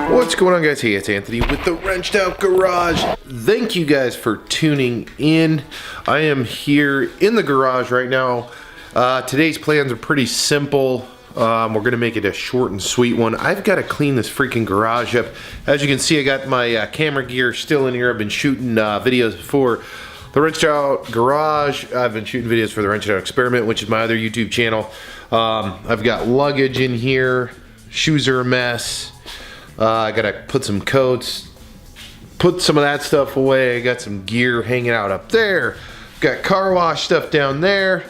What's going on, guys? Hey, it's Anthony with the Wrenched Out Garage. Thank you guys for tuning in. I am here in the garage right now. Today's plans are pretty simple. We're gonna make it a short and sweet one. I've got to clean this freaking garage up. As you can see, I got my camera gear still in here. I've been shooting videos for the Wrenched Out Garage. I've been shooting videos for the Wrenched Out Experiment, which is my other YouTube channel. I've got luggage in here. Shoes are a mess. I gotta put some coats, put some of that stuff away. I got some gear hanging out up there. Got car wash stuff down there.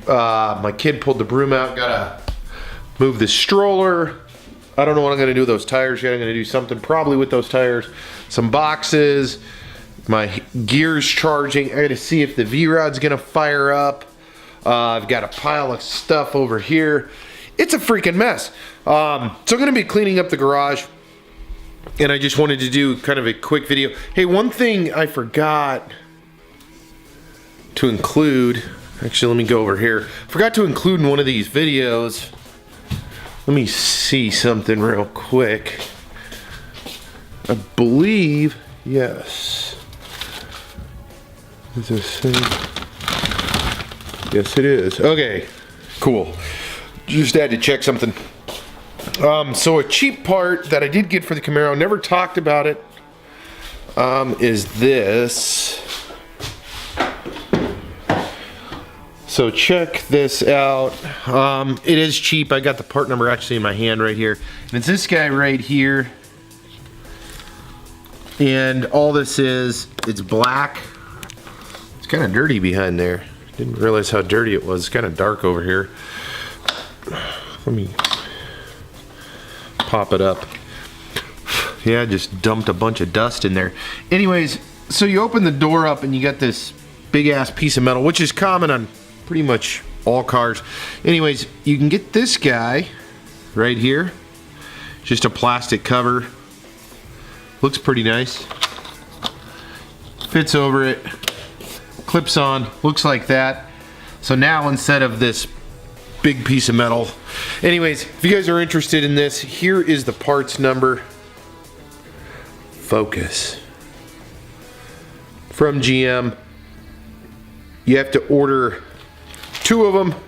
My kid pulled the broom out. Gotta move the stroller. I don't know what I'm gonna do with those tires yet. I'm gonna do something probably with those tires. Some boxes. My gear's charging. I gotta see if the V-Rod's gonna fire up. I've got a pile of stuff over here. It's a freaking mess. So I'm gonna be cleaning up the garage, and I just wanted to do kind of a quick video. Hey, one thing I forgot to include, actually let me go over here. Forgot to include in one of these videos. Let me see something real quick. I believe, yes. Is this thing? Yes, it is. Okay, cool. Just had to check something. So a cheap part that I did get for the Camaro, never talked about it, is this. So check this out. It is cheap. I got the part number actually in my hand right here. And it's this guy right here. And all this is, it's black. It's kind of dirty behind there. Didn't realize how dirty it was. It's kind of dark over here. Let me pop it up. Yeah, I just dumped a bunch of dust in there. Anyways, so you open the door up and you got this big ass piece of metal, which is common on pretty much all cars. Anyways, you can get this guy right here. Just a plastic cover. Looks pretty nice. Fits over it. Clips on. Looks like that. So now instead of this big piece of metal. Anyways, if you guys are interested in this, here is the parts number. Focus. From GM. You have to order 2 of them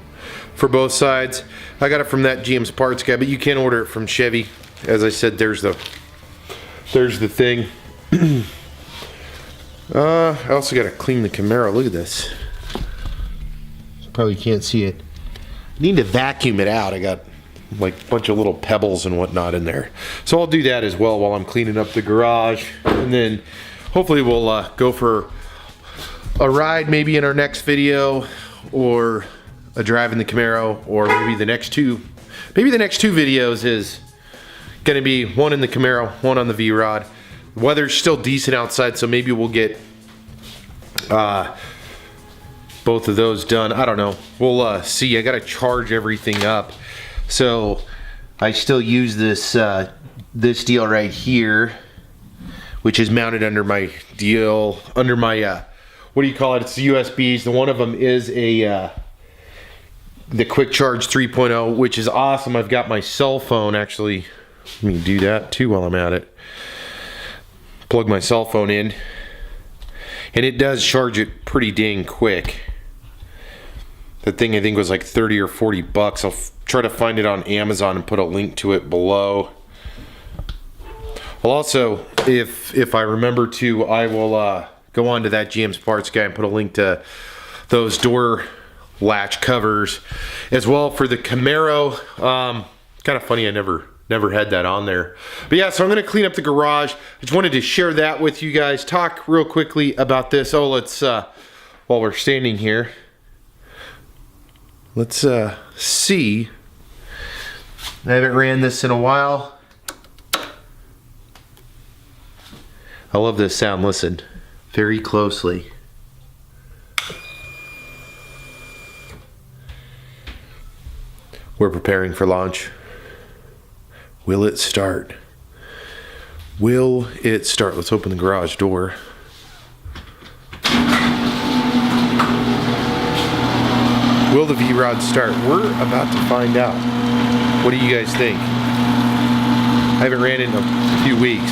for both sides. I got it from that GM's parts guy, but you can order it from Chevy. As I said, there's the thing. I also got to clean the Camaro. Look at this. Probably can't see it. Need to vacuum it out. I got like a bunch of little pebbles and whatnot in there. So I'll do that as well while I'm cleaning up the garage. And then hopefully we'll go for a ride maybe in our next video, or a drive in the Camaro, or maybe the next two. Maybe the next 2 videos is gonna be one in the Camaro, one on the V-Rod. The weather's still decent outside, so maybe we'll get both of those done. I don't know. We'll see. I gotta charge everything up, so I still use this this deal right here, which is mounted under my deal, under my what do you call it? It's the USBs. The one of them is a the Quick Charge 3.0, which is awesome. I've got my cell phone actually. Let me do that too while I'm at it. Plug my cell phone in, and it does charge it pretty dang quick. That thing I think was like 30 or 40 bucks. I'll try to find it on Amazon and put a link to it below. Well, also, if I remember to, I will go on to that GM's parts guy and put a link to those door latch covers as well for the Camaro. Kind of funny, I never had that on there. But yeah, so I'm gonna clean up the garage. I just wanted to share that with you guys. Talk real quickly about this. Oh, let's, while we're standing here, let's see. I haven't ran this in a while. I love this sound. Listen very closely. We're preparing for launch. Will it start? Will it start? Let's open the garage door. Will the V-Rod start? We're about to find out. What do you guys think? I haven't ran in a few weeks.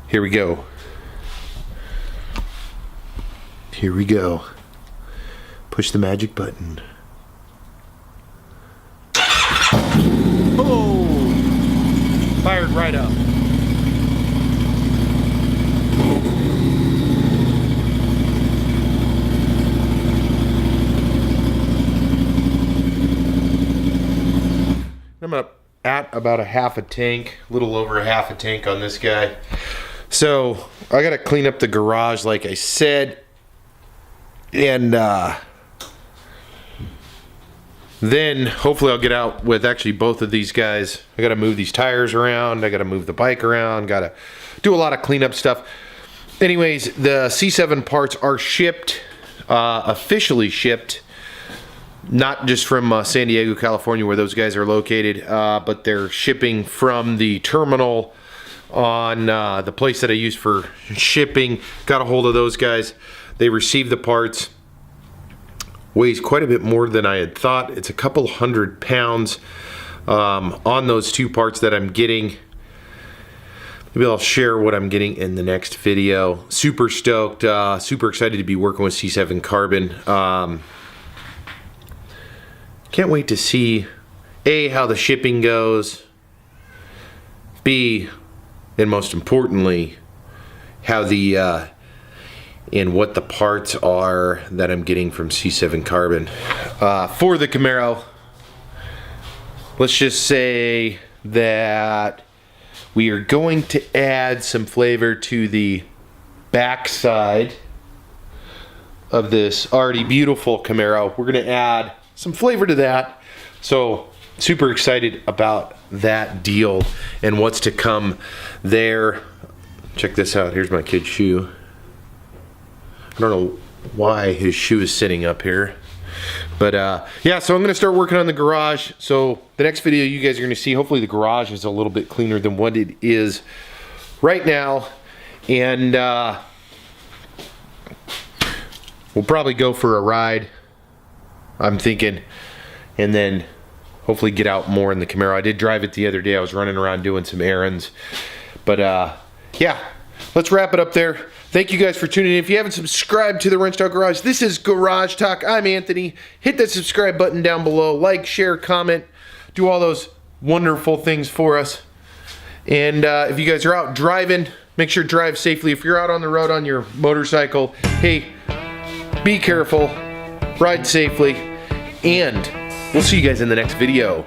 Here we go. Here we go. Push the magic button. Oh! Fired right up. I'm at about a half a tank, a little over a half a tank on this guy. So I gotta clean up the garage like I said. And then hopefully I'll get out with actually both of these guys. I gotta move these tires around, I gotta move the bike around, gotta do a lot of cleanup stuff. Anyways, the C7 parts are shipped, officially shipped. Not just from San Diego, California, where those guys are located, but they're shipping from the terminal on the place that I use for shipping. Got a hold of those guys. They received the parts. Weighs quite a bit more than I had thought. It's a couple 100 pounds on those two parts that I'm getting. Maybe I'll share what I'm getting in the next video. Super stoked, super excited to be working with C7 Carbon. Can't wait to see A, how the shipping goes, B, and most importantly, how the and what the parts are that I'm getting from C7 Carbon. For the Camaro, let's just say that we are going to add some flavor to the backside of this already beautiful Camaro. We're gonna add some flavor to that. So super excited about that deal and what's to come there. Check this out. Here's my kid's shoe. I don't know why his shoe is sitting up here, but yeah, so I'm gonna start working on the garage. So the next video you guys are gonna see, hopefully the garage is a little bit cleaner than what it is right now. And we'll probably go for a ride, I'm thinking, and then hopefully get out more in the Camaro. I did drive it the other day. I was running around doing some errands. But yeah, let's wrap it up there. Thank you guys for tuning in. If you haven't subscribed to the Wrenched Out Garage, this is Garage Talk. I'm Anthony. Hit that subscribe button down below. Like, share, comment. Do all those wonderful things for us. And if you guys are out driving, make sure to drive safely. If you're out on the road on your motorcycle, hey, be careful. Ride safely. And we'll see you guys in the next video.